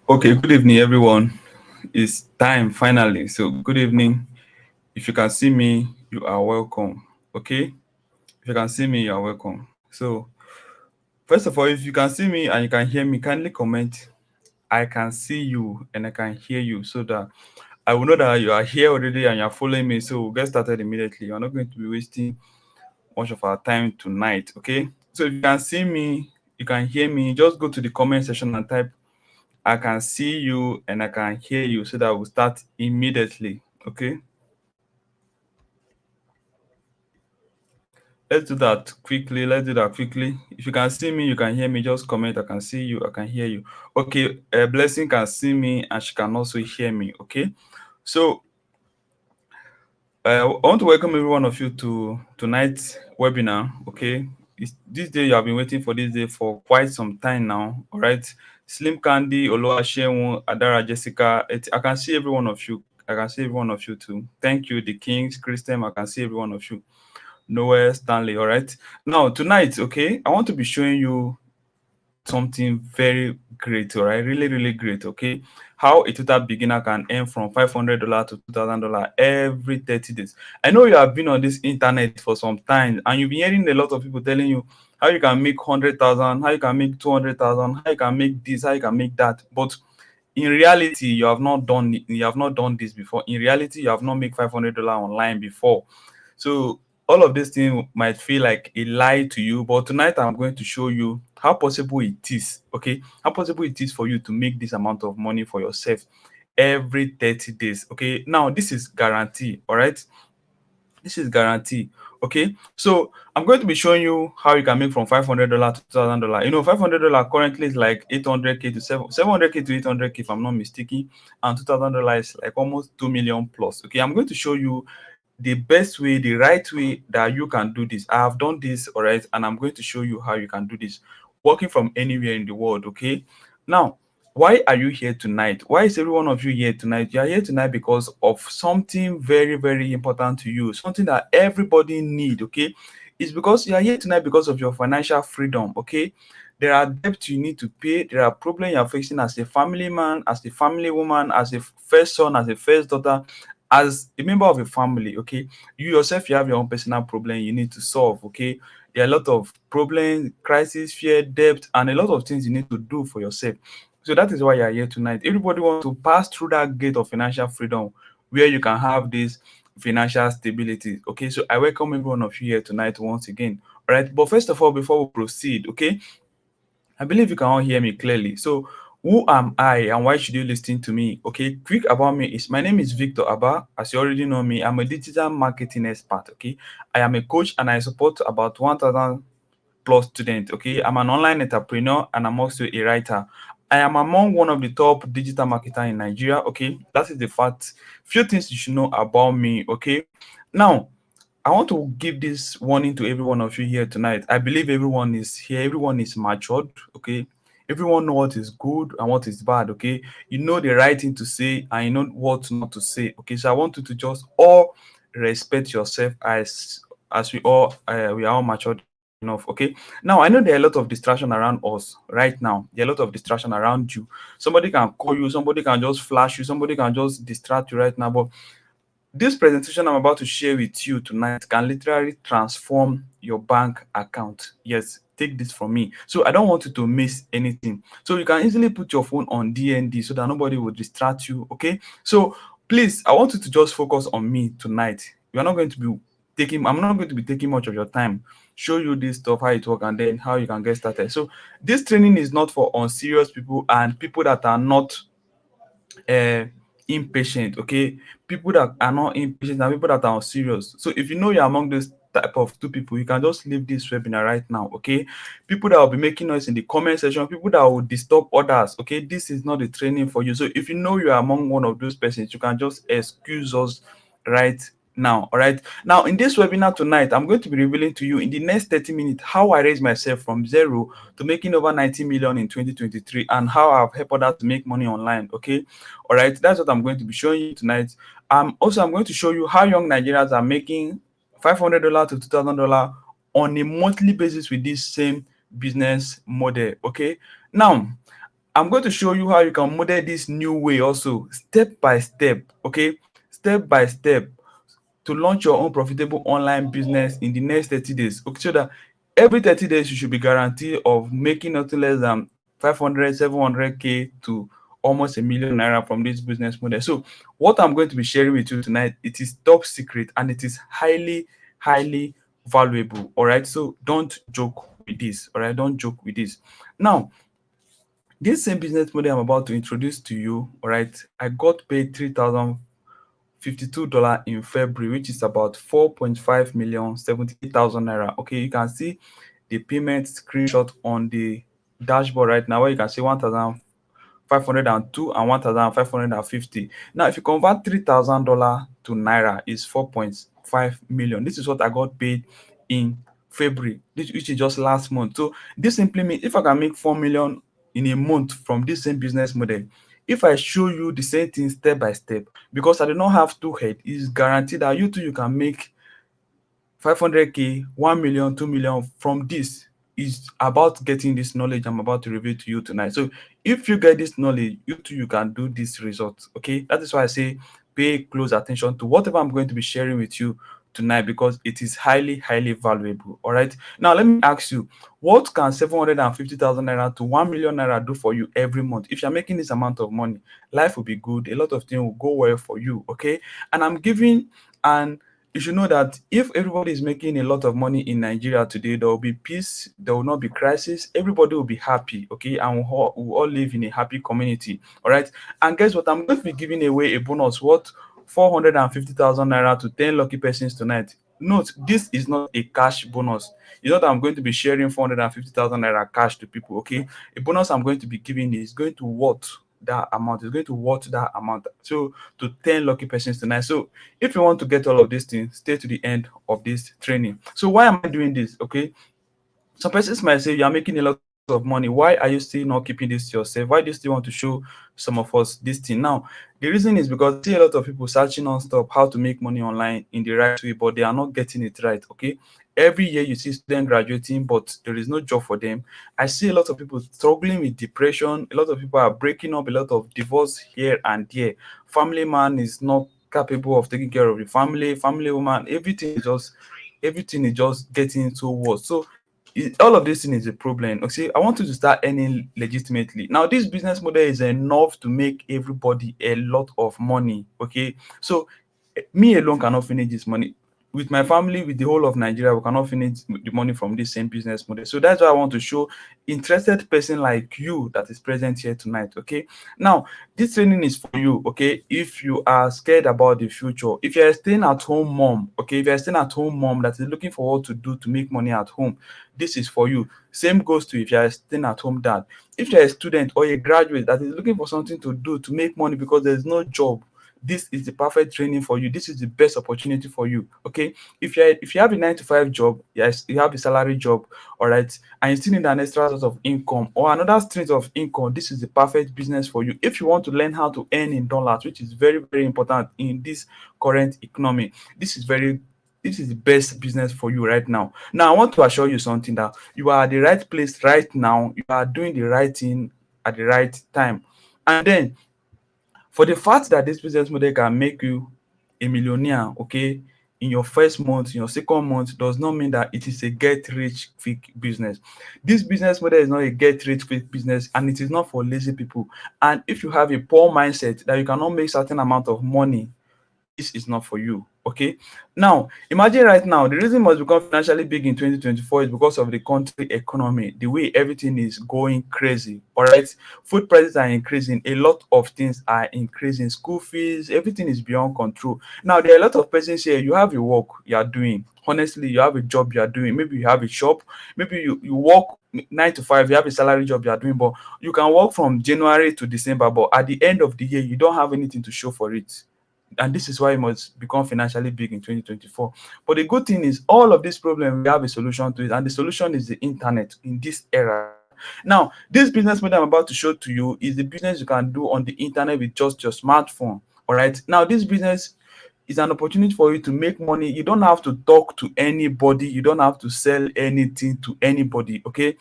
Okay, good evening, everyone. It's time finally. So, good evening. If you can see me, you are welcome. Okay, if you can see me, you are welcome. So, first of all, if you can see me and you can hear me, kindly comment. I can see you and I can hear you so that I will know that you are here already and you are following me. So, we'll get started immediately. You're not going to be wasting much of our time tonight. Okay, so if you can see me, you can hear me, just go to the comment section and type I can see you and I can hear you so that we'll start immediately. Okay. Let's do that quickly. Let's do that quickly. If you can see me, you can hear me, just comment. I can see you, I can hear you. Okay. Blessing can see me and she can also hear me. Okay. So I want to welcome every one of you to tonight's webinar. Okay. This day you have been waiting for this day for quite some time now. All right. Slim Candy, Oluwaseun, Adara, Jessica. I can see every one of you. I can see every one of you too. Thank you, the Kings, Christian. I can see every one of you. Noel, Stanley. All right. Now tonight, okay, I want to be showing you something very great, all right, really, really great. Okay, how a total beginner can earn from $500 to $2,000 every 30 days. I know you have been on this internet for some time and you've been hearing a lot of people telling you how you can make 100,000, how you can make 200,000, how you can make this, how you can make that. But in reality, you have not done this before. In reality, you have not made $500 online before. So all of these things might feel like a lie to you, but tonight I'm going to show you how possible it is. Okay, how possible it is for you to make this amount of money for yourself every 30 days. Okay, now this is guarantee. All right, this is guarantee. Okay, so I'm going to be showing you how you can make from $500 to $2,000. $500 currently is like 800k to 700k to 800k if I'm not mistaken, and $2,000 is like almost 2 million plus. Okay, I'm going to show you the best way, the right way that you can do this. I have done this, all right, and I'm going to show you how you can do this working from anywhere in the world. Okay, now why are you here tonight? Why is every one of you here tonight? You are here tonight because of something very, very important to you, something that everybody need. Okay, it's because you are here tonight because of your financial freedom. Okay, there are debts you need to pay, there are problems you are facing as a family man, as a family woman, as a first son, as a first daughter, as a member of a family. Okay, you yourself, you have your own personal problem you need to solve. Okay, there are a lot of problems, crisis, fear, debt, and a lot of things you need to do for yourself. So that is why you are here tonight. Everybody wants to pass through that gate of financial freedom where you can have this financial stability. Okay, so I welcome every one of you here tonight once again. All right, but first of all, before we proceed, okay, I believe you can all hear me clearly. So, who am I and why should you listen to me? Okay, quick about me is my name is Victor Abba. As you already know me, I'm a digital marketing expert. Okay, I am a coach and I support about 1,000 plus students. Okay, I'm an online entrepreneur and I'm also a writer. I am among one of the top digital marketer in Nigeria. Okay, that is the fact. Few things you should know about me. Okay, now I want to give this warning to every one of you here tonight. I believe everyone is here, everyone is matured, okay? Everyone know what is good and what is bad, okay? You know the right thing to say and you know what not to say, okay? So I want you to just all respect yourself as we are all matured enough, okay? Now I know there are a lot of distraction around us right now. There are a lot of distraction around you. Somebody can call you, somebody can just flash you, somebody can just distract you right now, but this presentation I'm about to share with you tonight can literally transform your bank account. Yes, take this from me. So I don't want you to miss anything. So you can easily put your phone on DND so that nobody will distract you. Okay. So please, I want you to just focus on me tonight. You're not going to be I'm not going to be taking much of your time. Show you this stuff, how it works, and then how you can get started. So this training is not for unserious people and people that are not uh, impatient. Okay, people that are not impatient and people that are serious. So if you know you're among this type of two people, you can just leave this webinar right now. Okay, people that will be making noise in the comment section, people that will disturb others. Okay, this is not the training for you. So if you know you are among one of those persons, you can just excuse us right now. All right, now in this webinar tonight, I'm going to be revealing to you in the next 30 minutes how I raised myself from zero to making over 90 million in 2023 and how I've helped others to make money online. Okay, all right, that's what I'm going to be showing you tonight. Also, I'm going to show you how young Nigerians are making $500 to $2,000 on a monthly basis with this same business model. Okay, now I'm going to show you how you can model this new way also, step by step, okay? Step by step, to launch your own profitable online business in the next 30 days. Okay, so that every 30 days you should be guaranteed of making nothing less than 500, 700K to almost a 1 million naira from this business model. So what I'm going to be sharing with you tonight, it is top secret and it is highly, highly valuable. All right. So don't joke with this. All right. Don't joke with this. Now, this same business model I'm about to introduce to you, all right, I got paid $3,052 in February, which is about 4.5 million 78,000 naira. Okay, you can see the payment screenshot on the dashboard right now, where you can see 1,502 and 1,550. Now, if you convert $3,000 to naira, is 4.5 million. This is what I got paid in February, which is just last month. So this simply means if I can make 4 million in a month from this same business model, if I show you the same thing step by step, because I do not have two head, it's guaranteed that you too you can make 500K, 1 million, 2 million from this. Is about getting this knowledge I'm about to reveal to you tonight. So if you get this knowledge, you too you can do this result. Okay, that is why I say pay close attention to whatever I'm going to be sharing with you tonight, because it is highly, highly valuable. All right, now let me ask you, what can 750,000 naira to 1 million naira do for you every month? If you're making this amount of money, life will be good, a lot of things will go well for you. Okay, and I'm giving an you should know that if everybody is making a lot of money in Nigeria today, there will be peace, there will not be crisis, everybody will be happy, okay, and we'll all live in a happy community. All right, and guess what? I'm going to be giving away a bonus worth 450,000 naira to 10 lucky persons tonight. Note, this is not a cash bonus. You know that I'm going to be sharing 450,000 naira cash to people, okay? A bonus I'm going to be giving is going to worth that amount, is going to worth that amount. So to 10 lucky persons tonight. So if you want to get all of these things, stay to the end of this training. So why am I doing this? Okay, some persons might say you're making a lot of money. Why are you still not keeping this to yourself? Why do you still want to show some of us this thing? Now, the reason is because I see a lot of people searching non-stop how to make money online in the right way, but they are not getting it right. Okay. Every year you see students graduating, but there is no job for them. I see a lot of people struggling with depression. A lot of people are breaking up, a lot of divorce here and there. Family man is not capable of taking care of the family, family woman, everything is just getting so worse. So all of this thing is a problem. Okay, I want you to start earning legitimately. Now, this business model is enough to make everybody a lot of money. Okay, so me alone cannot finish this money. With my family, with the whole of Nigeria, we cannot finish the money from this same business model. So that's why I want to show interested person like you that is present here tonight. Okay, now this training is for you. Okay, if you are scared about the future, if you're staying at home mom, okay, if you're staying at home mom that is looking for what to do to make money at home, this is for you. Same goes to if you're staying at home dad. If you're a student or a graduate that is looking for something to do to make money because there's no job, this is the perfect training for you. This is the best opportunity for you. Okay, if you have a 9 to 5 job, yes, you have a salary job, all right, and you still need an extra source of income or another stream of income, this is the perfect business for you. If you want to learn how to earn in dollars, which is very, very important in this current economy, this is the best business for you right now. Now, I want to assure you something, that you are at the right place right now. You are doing the right thing at the right time. And then, for the fact that this business model can make you a millionaire, okay, in your first month, in your second month, does not mean that it is a get rich quick business. This business model is not a get rich quick business, and it is not for lazy people. And if you have a poor mindset that you cannot make certain amount of money, this is not for you. Okay. Now, imagine right now, the reason must become financially big in 2024 is because of the country economy, the way everything is going crazy. All right. Food prices are increasing, a lot of things are increasing, school fees, everything is beyond control. Now, there are a lot of persons here, you have a work you are doing. Honestly, you have a job you are doing. Maybe you have a shop, maybe you work 9 to 5, you have a salary job you are doing, but you can work from January to December, but at the end of the year, you don't have anything to show for it, and this is why it must become financially big in 2024. But the good thing is, all of this problem, we have a solution to it, and the solution is the internet in this era. Now, this business model I'm about to show to you is the business you can do on the internet with just your smartphone. All right. Now, this business is an opportunity for you to make money. You don't have to talk to anybody, you don't have to sell anything to anybody. Okay,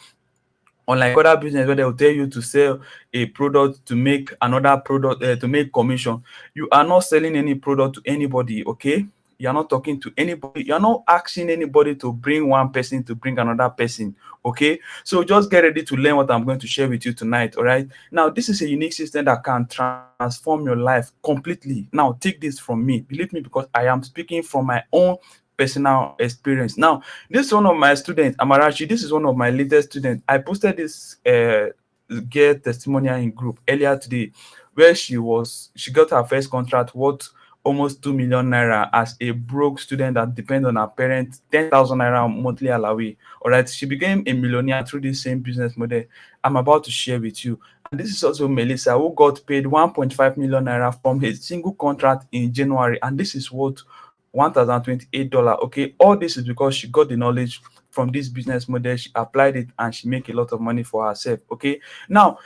Unlike other business where they will tell you to sell a product to make another product, to make commission, you are not selling any product to anybody. Okay, you are not talking to anybody, you are not asking anybody to bring one person to bring another person. Okay, so just get ready to learn what I'm going to share with you tonight. All right, now this is a unique system that can transform your life completely. Now take this from me, believe me, because I am speaking from my own personal experience. Now, this is one of my students, Amarachi. This is one of my latest students. I posted this girl testimonial in group earlier today, where she got her first contract worth almost 2 million naira as a broke student that depends on her parents, 10,000 naira monthly allowance. All right, she became a millionaire through this same business model I'm about to share with you. And this is also Melissa, who got paid 1.5 million naira from a single contract in January, and this is what $1,028. Okay, all this is because she got the knowledge from this business model, she applied it, and she make a lot of money for herself. Okay, now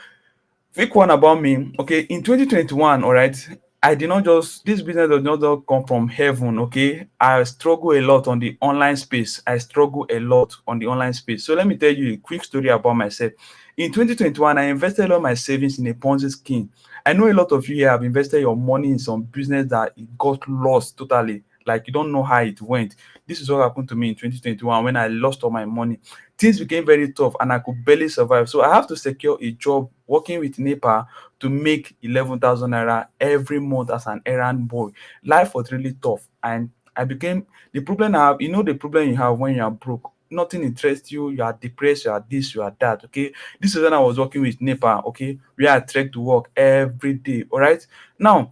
quick one about me. Okay, in 2021, all right, I did not just this business does not just come from heaven. Okay, I struggle a lot on the online space. I struggle a lot on the online space. So let me tell you a quick story about myself. In 2021, I invested all my savings in a Ponzi scheme. I know a lot of you here have invested your money in some business that it got lost totally. Like you don't know how it went. This is what happened to me in 2021 when I lost all my money. Things became very tough and I could barely survive. So I have to secure a job working with NEPA to make 11,000 naira every month as an errand boy. Life was really tough, and I became the problem I have. You know the problem you have when you are broke. Nothing interests you. You are depressed. You are this. You are that. Okay. This is when I was working with NEPA. Okay, where I trek to work every day. All right. Now,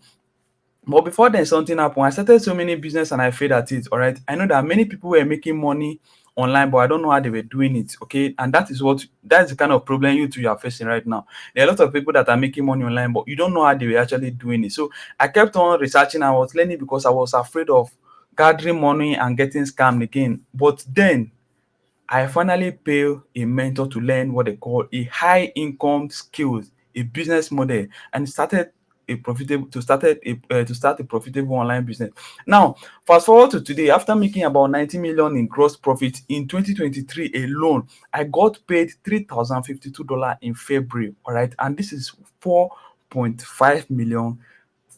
but before then, something happened. I started so many business and I failed at it. All right. I know that many people were making money online, but I don't know how they were doing it. Okay. And that's the kind of problem you two are facing right now. There are a lot of people that are making money online, but you don't know how they were actually doing it. So I kept on researching. I was learning because I was afraid of gathering money and getting scammed again. But then I finally pay a mentor to learn what they call a high income skills, a business model, and started a profitable to started a to start a profitable online business. Now, fast forward to today, after making about 90 million in gross profit in 2023 alone, I got paid $3,052 in February. All right, and this is 4.5 million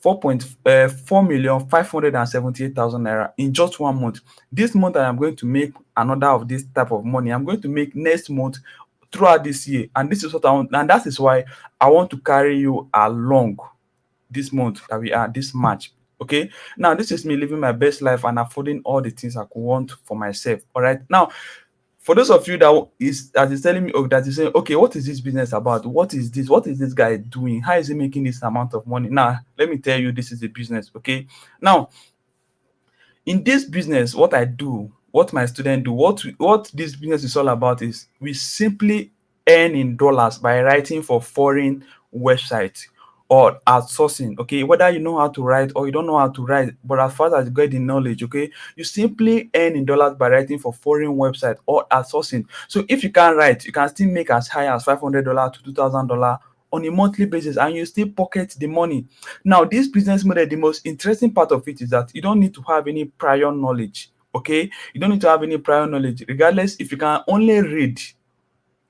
4,578,000 naira in just 1 month. This month I am going to make another of this type of money. I'm going to make next month throughout this year, and this is what I want, and that is why I want to carry you along this month that we are this March. Okay, now this is me living my best life and affording all the things I could want for myself. All right, now for those of you that is telling me, oh, that is saying, okay, what is this business about? What is this? What is this guy doing? How is he making this amount of money? Now, let me tell you, this is a business. Okay. Now, in this business, what I do, what my student do, what this business is all about is we simply earn in dollars by writing for foreign websites or outsourcing. Okay, whether you know how to write or you don't know how to write, but as far as you get the knowledge, okay, you simply earn in dollars by writing for foreign website or outsourcing. So if you can't write, you can still make as high as $500 to $2,000 on a monthly basis, and you still pocket the money. Now, this business model, the most interesting part of it is that you don't need to have any prior knowledge. Okay, you don't need to have any prior knowledge, regardless if you can only read.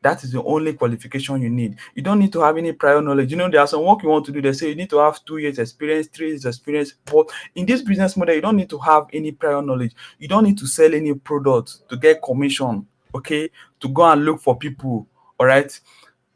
That is the only qualification you need. You don't need to have any prior knowledge. You know, there are some work you want to do. They say you need to have 2 years experience, 3 years experience. But in this business model, you don't need to have any prior knowledge. You don't need to sell any product to get commission. Okay, to go and look for people. All right,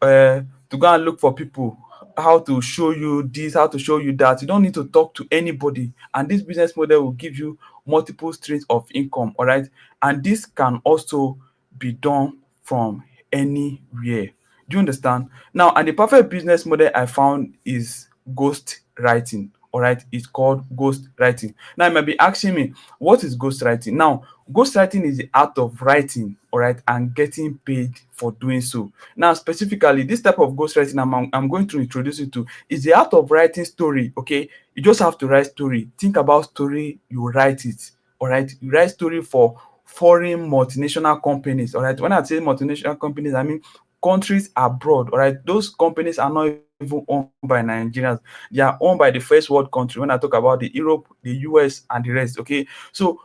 to go and look for people, how to show you this, how to show you that. You don't need to talk to anybody, and this business model will give you multiple streams of income. All right, and this can also be done from anywhere. Do you understand? Now, and the perfect business model I found is ghost writing. All right, it's called ghost writing. Now, you might be asking me, what is ghost writing? Now, ghost writing is the art of writing, all right, and getting paid for doing so. Now, specifically, this type of ghost writing I'm going to introduce you to is the art of writing story. Okay, you just have to write story. Think about story, you write it. All right, you write story for foreign multinational companies. All right, when I say multinational companies, I mean countries abroad. All right, those companies are not even owned by Nigerians, they are owned by the first world country. When I talk about the Europe, the US, and the rest. Okay, so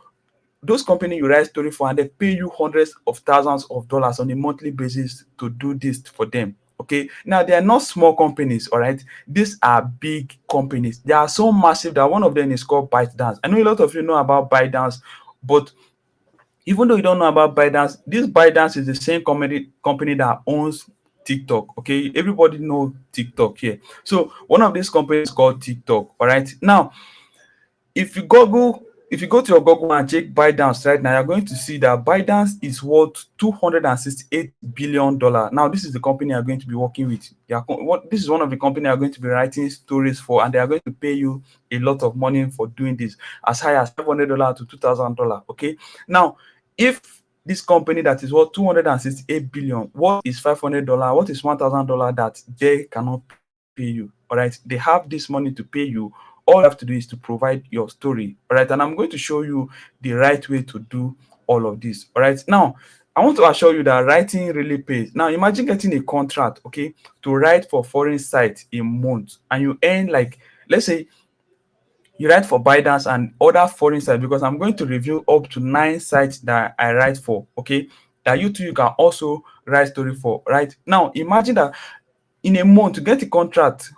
those companies you write story for, and they pay you hundreds of thousands of dollars on a monthly basis to do this for them. Okay, now they are not small companies, all right. These are big companies. They are so massive that one of them is called ByteDance. I know a lot of you know about ByteDance, but even though you don't know about ByteDance, this ByteDance is the same company that owns TikTok. Okay, everybody know TikTok here. So one of these companies is called TikTok. All right. Now, if you Google, if you go to your Google and check ByteDance right now, you're going to see that ByteDance is worth $268 billion. Now, this is the company you're going to be working with. This is one of the company you're going to be writing stories for, and they are going to pay you a lot of money for doing this, as high as $500 to $2,000. Okay. Now, if this company that is worth 268 billion, what is $500? What is $1,000 that they cannot pay you? All right, they have this money to pay you. All you have to do is to provide your story. All right, and I'm going to show you the right way to do all of this. All right, now I want to assure you that writing really pays. Now imagine getting a contract, okay, to write for foreign site a month, and you earn, like, let's say you write for ByteDance and other foreign sites, because I'm going to review up to 9 sites that I write for, okay, that you too you can also write story for. Right now, imagine that in a month to get a contract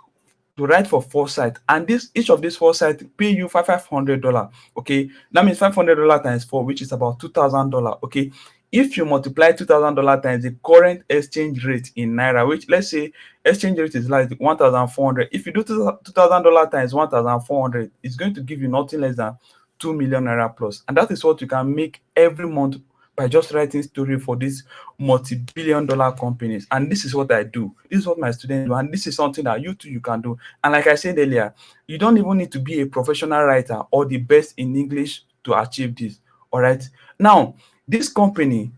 to write for 4 sites, and this each of these 4 sites pay you $500. Okay, that means $500 times 4, which is about $2,000. Okay, if you multiply $2,000 times the current exchange rate in naira, which, let's say, exchange rate is like 1,400. If you do $2,000 times 1,400, it's going to give you nothing less than 2 million naira plus, and that is what you can make every month by just writing story for these multi-billion-dollar companies. And this is what I do. This is what my students do, and this is something that you too you can do. And like I said earlier, you don't even need to be a professional writer or the best in English to achieve this. All right. Now, this company,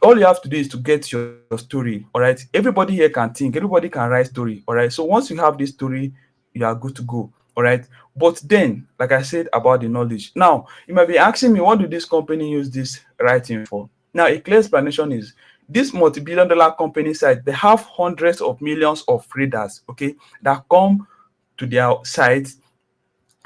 all you have to do is to get your story. All right. Everybody here can think, everybody can write story. All right. So once you have this story, you are good to go. All right. But then, like I said about the knowledge, now you might be asking me, what do this company use this writing for? Now, a clear explanation is this multi-billion-dollar company site, they have hundreds of millions of readers, okay, that come to their site,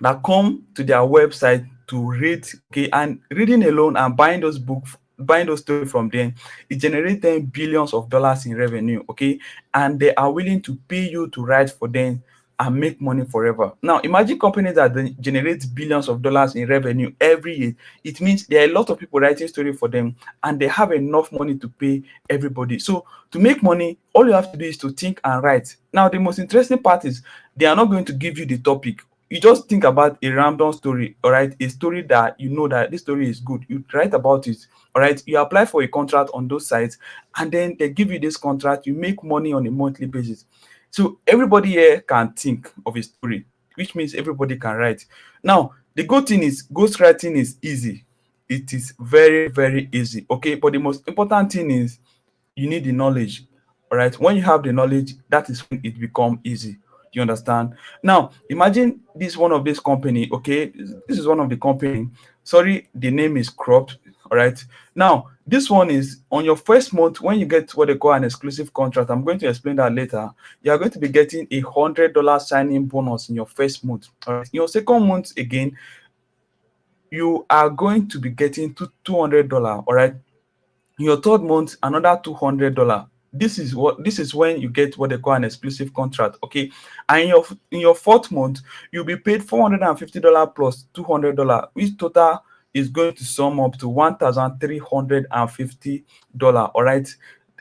that come to their website to read, okay, and reading alone and buying those books, buying those stories from them, it generates them billions of dollars in revenue, okay, and they are willing to pay you to write for them and make money forever. Now, imagine companies that generate billions of dollars in revenue every year. It means there are a lot of people writing story for them, and they have enough money to pay everybody. So to make money, all you have to do is to think and write. Now, the most interesting part is they are not going to give you the topic. You just think about a random story, all right, a story that you know that this story is good, you write about it. All right, you apply for a contract on those sites, and then they give you this contract, you make money on a monthly basis. So everybody here can think of a story, which means everybody can write. Now, the good thing is ghostwriting is easy. It is very, very easy. Okay, but the most important thing is you need the knowledge. All right, when you have the knowledge, that is when it become easy. You understand? Now imagine this one of this company. Okay, this is one of the company. Sorry, the name is cropped. All right, now this one is on your first month when you get what they call an exclusive contract. I'm going to explain that later. You are going to be getting $100 signing bonus in your first month. All right, in your second month again, you are going to be getting $200. All right, in your third month, another $200. This is when you get what they call an exclusive contract. Okay, and in your fourth month, you'll be paid $450 plus $200, which total is going to sum up to $1,350. All right,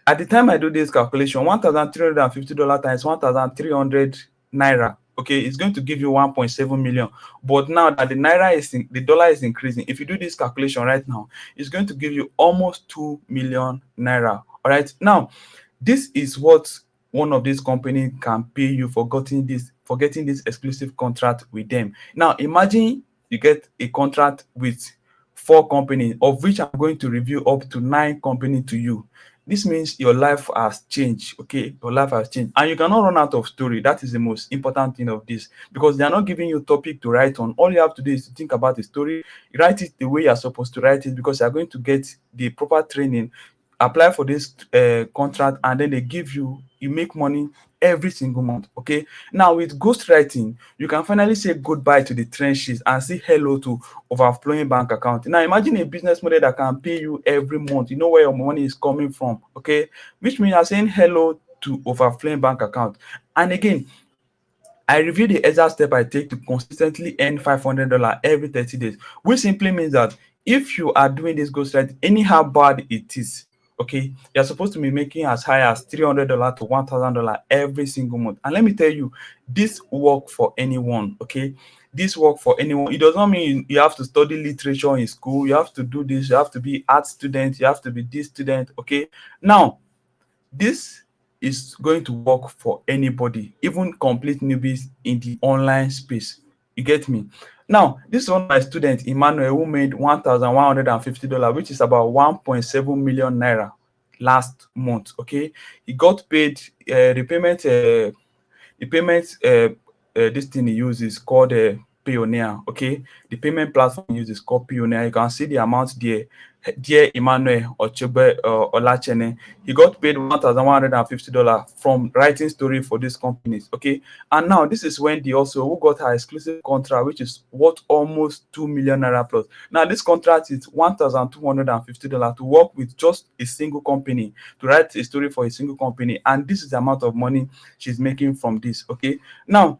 at the time I do this calculation, $1,350 times 1,300 naira, okay, it's going to give you 1.7 million. But now that the dollar is increasing, if you do this calculation right now, it's going to give you almost 2 million naira. All right, now this is what one of these companies can pay you for getting this exclusive contract with them. Now imagine you get a contract with 4 companies, of which I'm going to review up to 9 companies to you. This means your life has changed. Okay, your life has changed, and you cannot run out of story. That is the most important thing of this, because they are not giving you topic to write on. All you have to do is to think about the story, write it the way you're supposed to write it, because you are going to get the proper training, apply for this contract, and then they give you, you make money every single month. Okay, now with ghostwriting, you can finally say goodbye to the trenches and say hello to overflowing bank account. Now imagine a business model that can pay you every month. You know where your money is coming from. Okay, which means you're saying hello to overflowing bank account. And again, I review the exact step I take to consistently earn $500 every 30 days, which simply means that if you are doing this ghostwriting, anyhow bad it is, okay, you're supposed to be making as high as $300 to $1,000 every single month. And let me tell you, this work for anyone, okay? This work for anyone. It does not mean you have to study literature in school. You have to do this. You have to be art student. You have to be this student, okay? Now, this is going to work for anybody, even complete newbies in the online space. You get me? Now, this is one of my students, Emmanuel, who made $1,150, which is about 1.7 million naira last month. Okay, he got paid. This thing he uses called Payoneer. Okay, the payment platform he uses called Payoneer. You can see the amount there. Dear Emmanuel Ochebe Olachene, he got paid $1,150 from writing story for these companies. Okay, and now this is when the also who got her exclusive contract, which is worth almost 2 million naira plus. Now this contract is $1,250 to work with just a single company, to write a story for a single company, and this is the amount of money she's making from this. Okay, now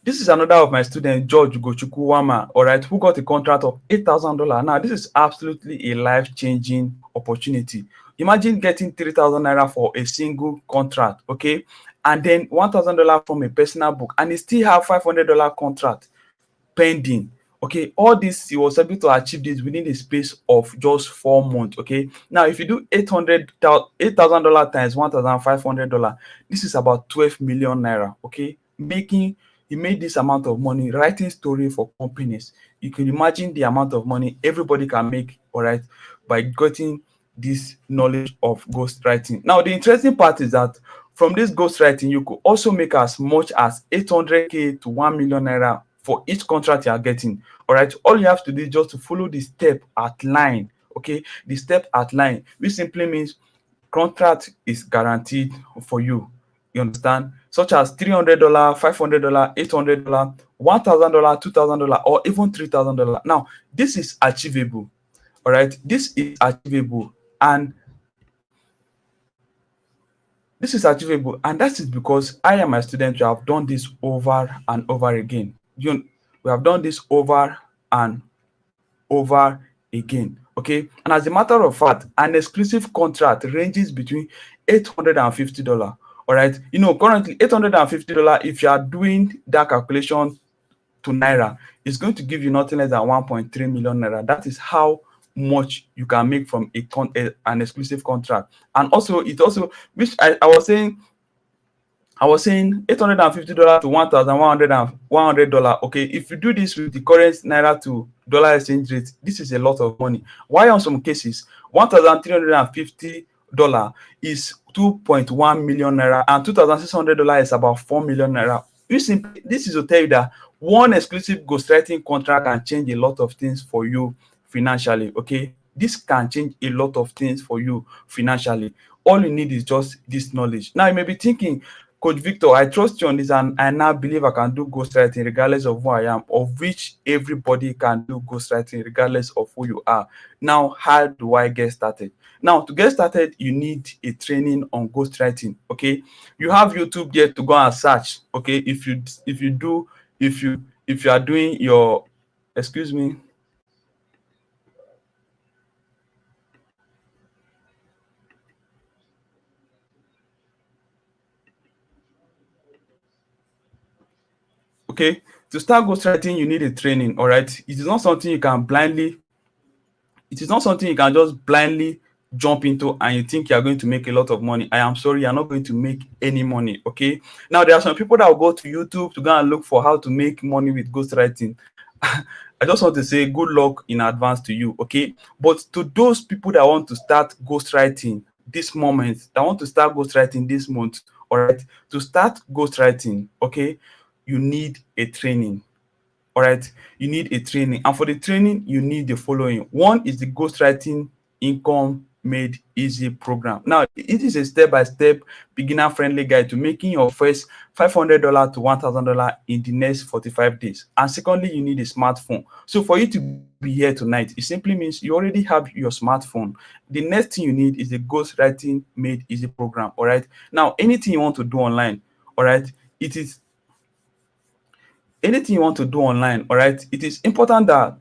this is another of my students, George Gochukwuwama, all right, who got a contract of $8,000. Now, this is absolutely a life-changing opportunity. Imagine getting 3,000 naira for a single contract, okay, and then $1,000 from a personal book, and he still have $500 contract pending. Okay, all this he was able to achieve this within the space of just 4 months. Okay, now if you do $8,000 times $1,500, this is about 12 million naira. Okay, making he made this amount of money writing story for companies. You can imagine the amount of money everybody can make, all right, by getting this knowledge of ghostwriting. Now the interesting part is that from this ghostwriting you could also make as much as 800k to 1 million naira for each contract you are getting. All right, all you have to do is just to follow the step outline. Okay, the step outline, which simply means contract is guaranteed for you. You understand? Such as $300, $500, $800, $1,000, $2,000, or even $3,000. Now, this is achievable. All right, this is achievable, and that is because I and my students have done this over and over again. We have done this over and over again. Okay, and as a matter of fact, an exclusive contract ranges between $850. All right, currently $850, if you are doing that calculation to naira, is going to give you nothing less than 1.3 million naira. That is how much you can make from an exclusive contract. And also it also, which I was saying $850 to $1,100. Okay, if you do this with the current naira to dollar exchange rate, this is a lot of money. Why on some cases $1,350 is 2.1 million naira, and $2,600 is about 4 million naira. This is to tell you that one exclusive ghostwriting contract can change a lot of things for you financially. Okay, this can change a lot of things for you financially. All you need is just this knowledge. Now you may be thinking, Coach Victor, I trust you on this, and I now believe I can do ghostwriting regardless of who I am, of which everybody can do ghostwriting regardless of who you are. Now, how do I get started? Now, to get started, you need a training on ghostwriting. Okay, you have YouTube there to go and search. Okay, if you are doing your, excuse me. Okay, to start ghostwriting, you need a training. All right, it is not something you can just blindly jump into and you think you are going to make a lot of money. I am sorry, you're not going to make any money. Okay, now there are some people that will go to YouTube to go and look for how to make money with ghostwriting. I just want to say good luck in advance to you. Okay, but to those people that want to start ghostwriting this moment, that want to start ghostwriting this month, all right, to start ghostwriting, okay, you need a training. All right, you need a training, and for the training you need the following. One is the ghostwriting income Made Easy program. Now, it is a step-by-step beginner-friendly guide to making your first $500 to $1,000 in the next 45 days. And secondly, you need a smartphone. So for you to be here tonight, it simply means you already have your smartphone. The next thing you need is the Ghostwriting Made Easy program. All right. Now, anything you want to do online, all right, it is anything you want to do online, all right, it is important that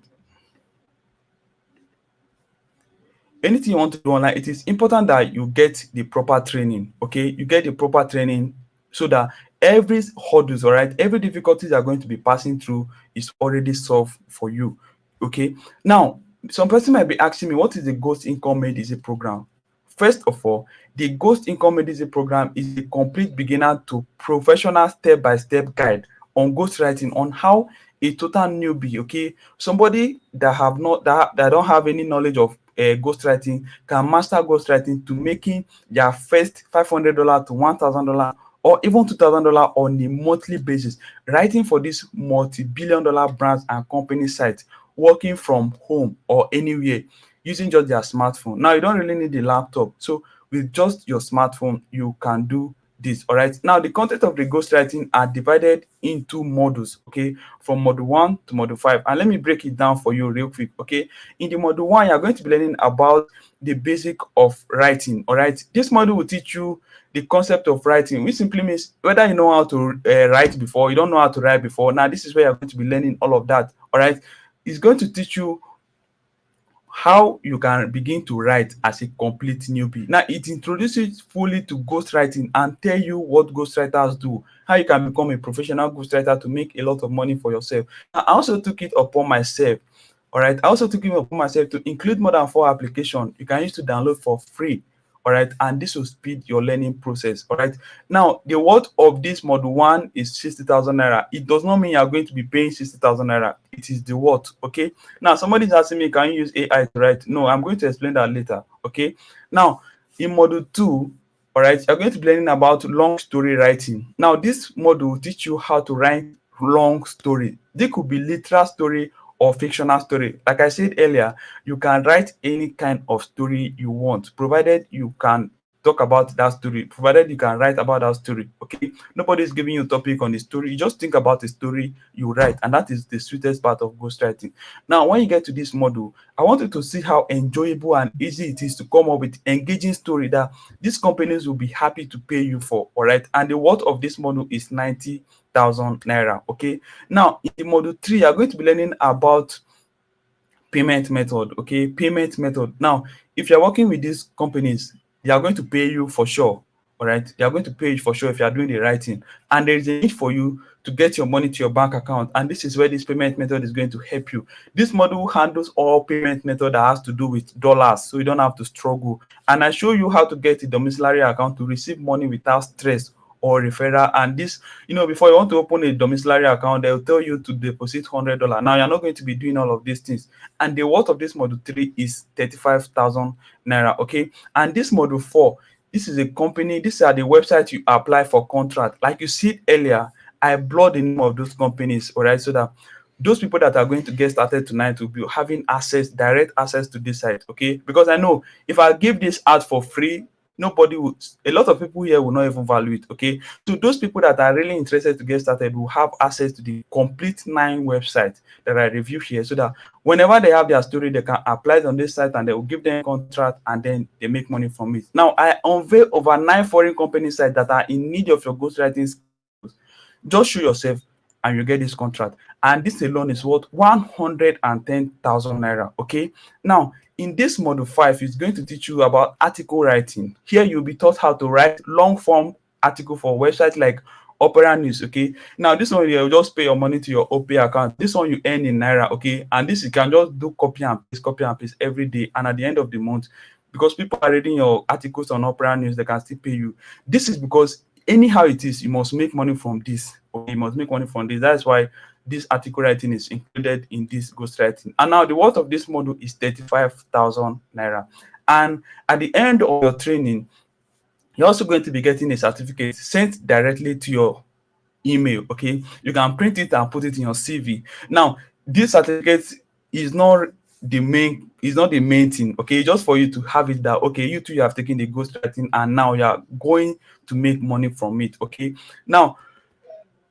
anything you want to do online, it is important that you get the proper training. Okay, you get the proper training so that every hurdles, all right, every difficulties you are going to be passing through is already solved for you. Okay, now some person might be asking me, what is the Ghost Income Made Easy program? First of all, the Ghost Income Made Easy program is a complete beginner to professional step-by-step guide on ghostwriting, on how a total newbie, okay, somebody that have not that don't have any knowledge of ghostwriting can master ghostwriting to making their first $500 to $1,000 or even $2,000 on a monthly basis, writing for this multi-billion-dollar brands and company sites, working from home or anywhere using just their smartphone. Now, you don't really need a laptop. So with just your smartphone, you can do this. All right. Now, the content of the ghostwriting are divided into modules, okay, from module 1 to module 5. And let me break it down for you real quick, okay. In the module 1, you're going to be learning about the basic of writing. All right. This module will teach you the concept of writing, which simply means whether you know how to write before, you don't know how to write before. Now, this is where you're going to be learning all of that. All right. It's going to teach you how you can begin to write as a complete newbie. Now, it introduces fully to ghostwriting and tell you what ghostwriters do, how you can become a professional ghostwriter to make a lot of money for yourself. I also took it upon myself. All right. I also took it upon myself to include more than 4 applications you can use to download for free. All right, and this will speed your learning process. All right, now the worth of this module 1 is 60,000 naira. It does not mean you are going to be paying 60,000 naira. It is the worth. Okay, now somebody is asking me, can you use AI to write? No, I'm going to explain that later. Okay, now in module 2, all right, you're going to be learning about long story writing. Now this module will teach you how to write long story. They could be literal story or fictional story. Like I said earlier, you can write any kind of story you want, provided you can talk about that story, provided you can write about that story. Okay, nobody is giving you a topic on the story. You just think about the story you write, and that is the sweetest part of ghostwriting. Now, when you get to this module, I want you to see how enjoyable and easy it is to come up with engaging story that these companies will be happy to pay you for. All right, and the worth of this module is 90,000 naira. Okay, now in module 3, you are going to be learning about payment method. Okay, payment method. Now, if you're working with these companies, they are going to pay you for sure. All right, they are going to pay you for sure if you are doing the right thing, and there is a need for you to get your money to your bank account, and this is where this payment method is going to help you. This model handles all payment method that has to do with dollars, so you don't have to struggle. And I show you how to get a domiciliary account to receive money without stress or referral. And this, before you want to open a domiciliary account, they'll tell you to deposit $100. Now, you're not going to be doing all of these things. And the worth of this module 3 is 35,000 naira. Okay, and this module 4, this is a company. These are the websites you apply for contract. Like you see earlier, I blurred the name of those companies, all right, so that those people that are going to get started tonight will be having direct access to this site. Okay, because I know if I give this ad for free, nobody would, a lot of people here will not even value it. Okay, so those people that are really interested to get started will have access to the complete 9 websites that I review here, so that whenever they have their story, they can apply it on this site and they will give them contract and then they make money from it. Now, I unveil over 9 foreign company sites that are in need of your ghostwriting skills. Just show yourself and you get this contract, and this alone is worth 110,000 naira. Okay, now in this module 5, it's going to teach you about article writing. Here you'll be taught how to write long form article for websites like Opera News. Okay, now this one you just pay your money to your OPay account. This one you earn in naira. Okay, and this you can just do copy and paste every day, and at the end of the month, because people are reading your articles on Opera News, they can still pay you. This is because anyhow it is, you must make money from this. Okay, you must make money from this. That's why this article writing is included in this ghostwriting. And now the worth of this module is 35,000 naira. And at the end of your training, you're also going to be getting a certificate sent directly to your email. Okay, you can print it and put it in your CV. Now, this certificate is not the main thing. Okay, it's just for you to have it that okay, you too, you have taken the ghostwriting and now you are going to make money from it. Okay, now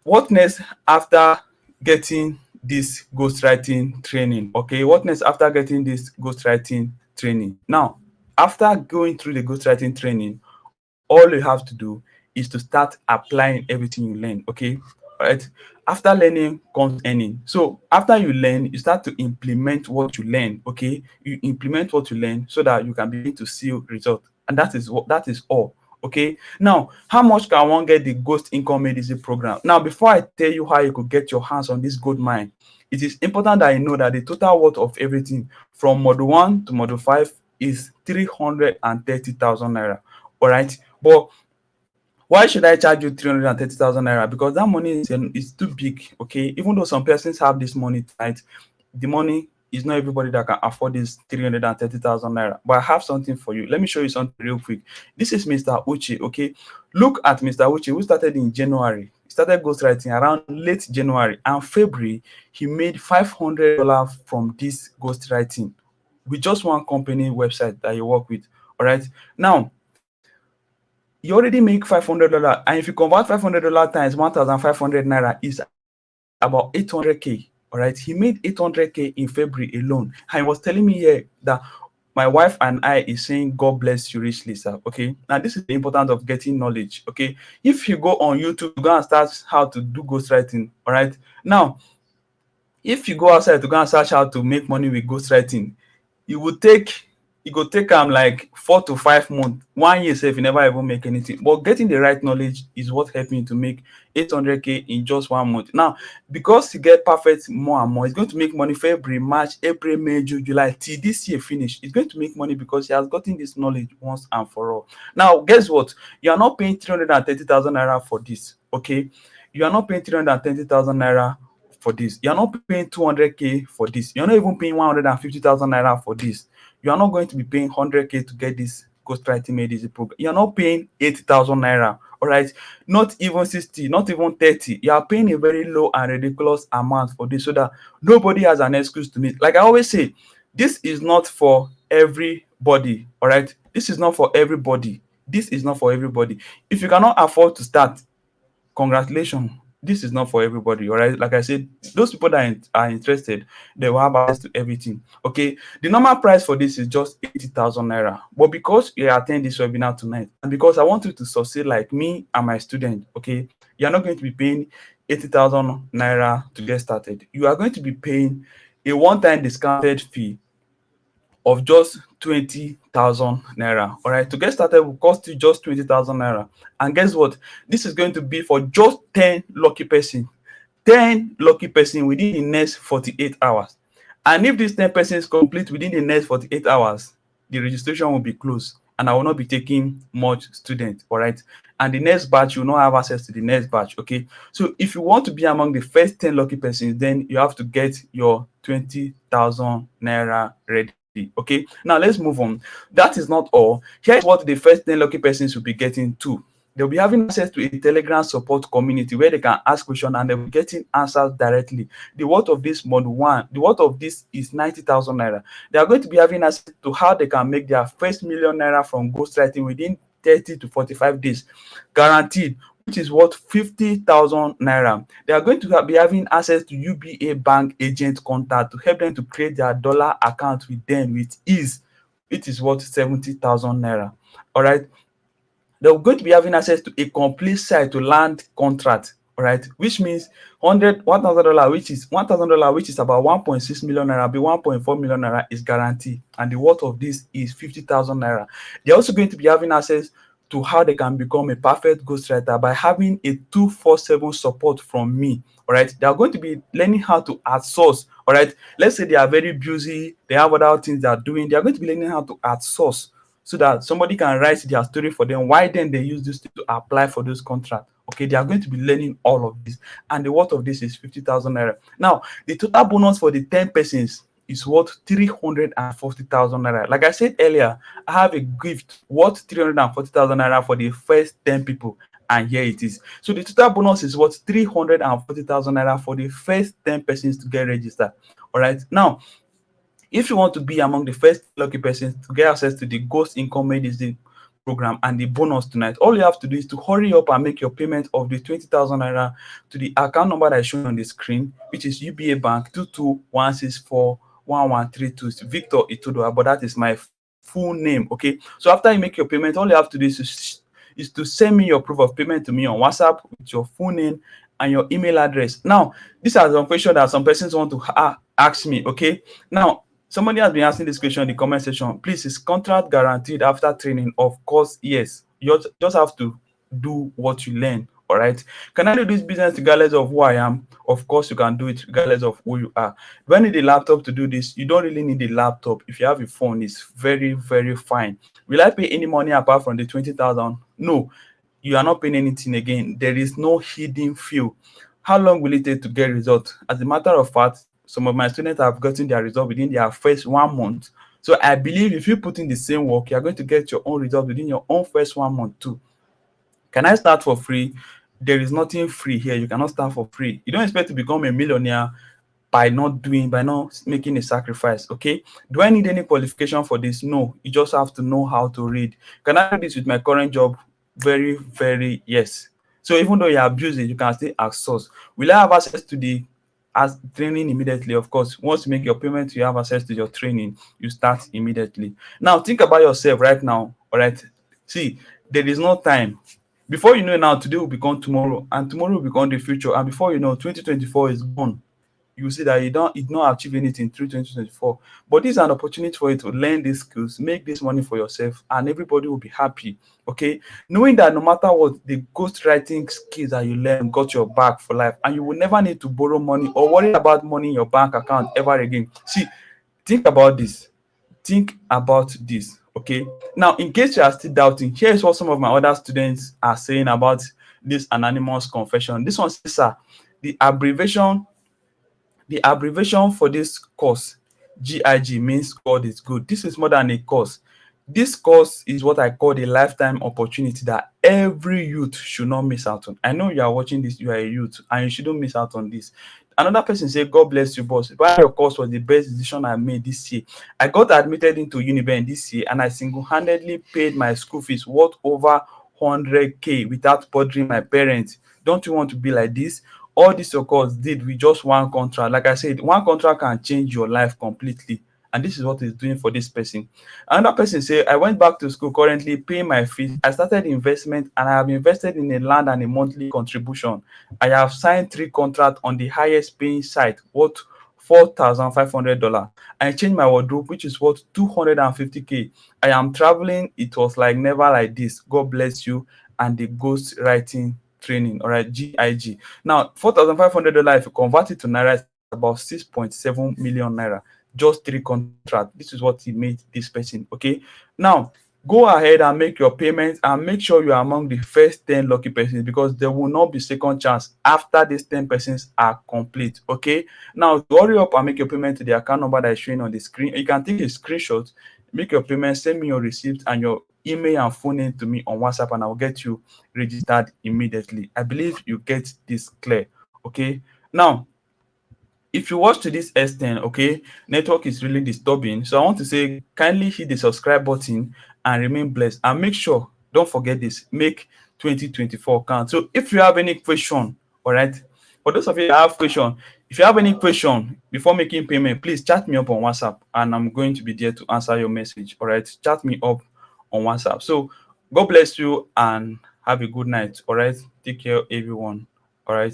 what next after getting this ghostwriting training? Okay, what next after getting this ghostwriting training? Now, after going through the ghostwriting training, all you have to do is to start applying everything you learn. Okay, right? After learning comes earning. So after you learn, you start to implement what you learn. Okay, you implement what you learn so that you can begin to see result, and that is all. Okay, now how much can one get the Ghost Income Made Easy program? Now, before I tell you how you could get your hands on this gold mine, it is important that you know that the total worth of everything from module 1 to module 5 is 330,000 naira. All right, but why should I charge you 330,000 naira? Because that money is too big. Okay, even though some persons have this money tonight, the money is not everybody that can afford this 330,000 naira. But I have something for you. Let me show you something real quick. This is Mr. Uche. Okay, look at Mr. Uche, who started in January. He started ghostwriting around late January, and February he made $500 from this ghostwriting with just one company website that you work with. All right, now you already make $500, and if you convert $500 times 1,500 naira is about 800k. All right, he made 800k in February alone, and he was telling me here that my wife and I is saying God bless you richly, sir. Okay, now this is the importance of getting knowledge. Okay, if you go on YouTube to go and start how to do ghostwriting, all right, now if you go outside to go and search how to make money with ghostwriting, it will take it go take like 4 to 5 months, 1 year sef you never even make anything. But getting the right knowledge is what helped me to make 800k in just 1 month. Now, because you get perfect more and more, it's going to make money February, March, April, May, June, July till this year finish. It's going to make money because he has gotten this knowledge once and for all. Now, guess what? You are not paying 330,000 naira for this. Okay, you are not paying 330,000 naira for this. You're not paying 200k for this. You're not even paying 150,000 naira for this. You are not going to be paying 100k to get this ghostwriting made easy program. You're not paying 80,000 naira. All right, not even 60, not even 30. You are paying a very low and ridiculous amount for this so that nobody has an excuse to meet. Like I always say, this is not for everybody. All right, this is not for everybody. This is not for everybody. If you cannot afford to start, congratulations, this is not for everybody. All right, like I said, those people that are interested, they will have access to everything. Okay, the normal price for this is just 80,000 naira, but because you attend this webinar tonight and because I want you to succeed like me and my student, okay, you're not going to be paying 80,000 naira to get started. You are going to be paying a one-time discounted fee of just 20,000 naira. All right, to get started will cost you just 20,000 naira. And guess what? This is going to be for just 10 lucky person. 10 lucky person within the next 48 hours. And if these 10 persons complete within the next 48 hours, the registration will be closed and I will not be taking much students. All right, and the next batch, you will not have access to the next batch. Okay, so if you want to be among the first 10 lucky persons, then you have to get your 20,000 naira ready. Okay, now let's move on. That is not all. Here's what the first 10 lucky persons will be getting too. They'll be having access to a Telegram support community where they can ask questions and they'll be getting answers directly. The worth of this module 1, the worth of this is 90,000 naira. They are going to be having access to how they can make their first million naira from ghostwriting within 30 to 45 days, guaranteed, which is worth 50,000 naira. They are going to be having access to UBA bank agent contact to help them to create their dollar account with them with ease. It is worth 70,000 naira. All right, they're going to be having access to a complete site to land contract. All right, which means $1,000, which is $1,000, which is about 1.6 million naira, be 1.4 million naira is guaranteed, and the worth of this is 50,000 naira. They're also going to be having access to how they can become a perfect ghostwriter by having a 247 support from me. All right, they are going to be learning how to outsource. All right, let's say they are very busy, they have other things they are doing, they are going to be learning how to outsource so that somebody can write their story for them. Why then they use this to apply for those contracts? Okay, they are going to be learning all of this, and the worth of this is 50,000 naira. Now, the total bonus for the 10 persons is worth 340,000 naira. Like I said earlier, I have a gift worth 340,000 naira for the first 10 people, and here it is. So the total bonus is worth 340,000 naira for the first 10 persons to get registered. All right, now If you want to be among the first lucky persons to get access to the Ghost Income Made Easy program and the bonus tonight, all you have to do is to hurry up and make your payment of the 20,000 naira to the account number that is shown on the screen, which is UBA Bank 2216411132. It's Victor Itodoa, but that is my full name. Okay. So after you make your payment, all you have to do is to send me your proof of payment to me on WhatsApp with your full name and your email address. Now, these are some questions that some persons want to ask me. Okay. Now, somebody has been asking this question in the comment section. Please, is contract guaranteed after training? Of course, yes. You just have to do what you learn. All right. Can I do this business regardless of who I am? Of course, you can do it regardless of who you are. Do I need a laptop to do this? You don't really need a laptop. If you have a phone, it's very, very fine. Will I pay any money apart from the 20,000? No, you are not paying anything again. There is no hidden fee. How long will it take to get results? As a matter of fact, some of my students have gotten their result within their first 1 month. So I believe if you put in the same work, you are going to get your own result within your own first 1 month too. Can I start for free? There is nothing free here. You cannot start for free. You don't expect to become a millionaire by not making a sacrifice. Okay. Do I need any qualification for this? No. You just have to know how to read. Can I do this with my current job? Very, very yes. So even though you abuse it, you can still access. Will I have access to the as training immediately? Of course. Once you make your payment, you have access to your training. You start immediately. Now think about yourself right now. All right. See, there is no time. Before you know it now, today will become tomorrow, and tomorrow will become the future. And before you know, 2024 is gone. You will see that you don't achieve anything through 2024. But this is an opportunity for you to learn these skills, make this money for yourself, and everybody will be happy. Okay. Knowing that no matter what, the ghostwriting skills that you learn got your back for life, and you will never need to borrow money or worry about money in your bank account ever again. See, think about this. Think about this. Okay. Now, in case you are still doubting, here is what some of my other students are saying about this anonymous confession. This one says, sir, the abbreviation the abbreviation for this course, GIG, means God is good. This is more than a course. This course is what I call a lifetime opportunity that every youth should not miss out on. I know you are watching this, you are a youth, and you shouldn't miss out on this. Another person said, God bless you, boss. Buying your course was the best decision I made this year. I got admitted into Uniben this year, and I single-handedly paid my school fees worth over 100K without bothering my parents. Don't you want to be like this? All this your course did with just one contract. Like I said, one contract can change your life completely. And this is what it's doing for this person. Another person say, I went back to school, currently paying my fees. I started investment and I have invested in a land and a monthly contribution. I have signed 3 contracts on the highest paying site worth $4,500. I changed my wardrobe, which is worth 250K. I am traveling. It was like never like this. God bless you. And the ghost writing training. All right, GIG. Now, $4,500, if you convert it to naira, it's about 6.7 million naira. Just 3 contracts. This is what he made this person. Okay. Now, go ahead and make your payments and make sure you are among the first 10 lucky persons, because there will not be second chance after these 10 persons are complete. Okay. Now, to hurry up and make your payment to the account number that is showing on the screen. You can take a screenshot, make your payment, send me your receipt and your email and phone name to me on WhatsApp, and I'll get you registered immediately. I believe you get this clear. Okay. Now, if you watch to this extent, okay, network is really disturbing. So I want to say, kindly hit the subscribe button and remain blessed. And make sure, don't forget this, make 2024 count. So if you have any question, all right, for those of you that have question, if you have any question before making payment, please chat me up on WhatsApp and I'm going to be there to answer your message. All right, chat me up on WhatsApp. So God bless you and have a good night. All right, take care, everyone. All right.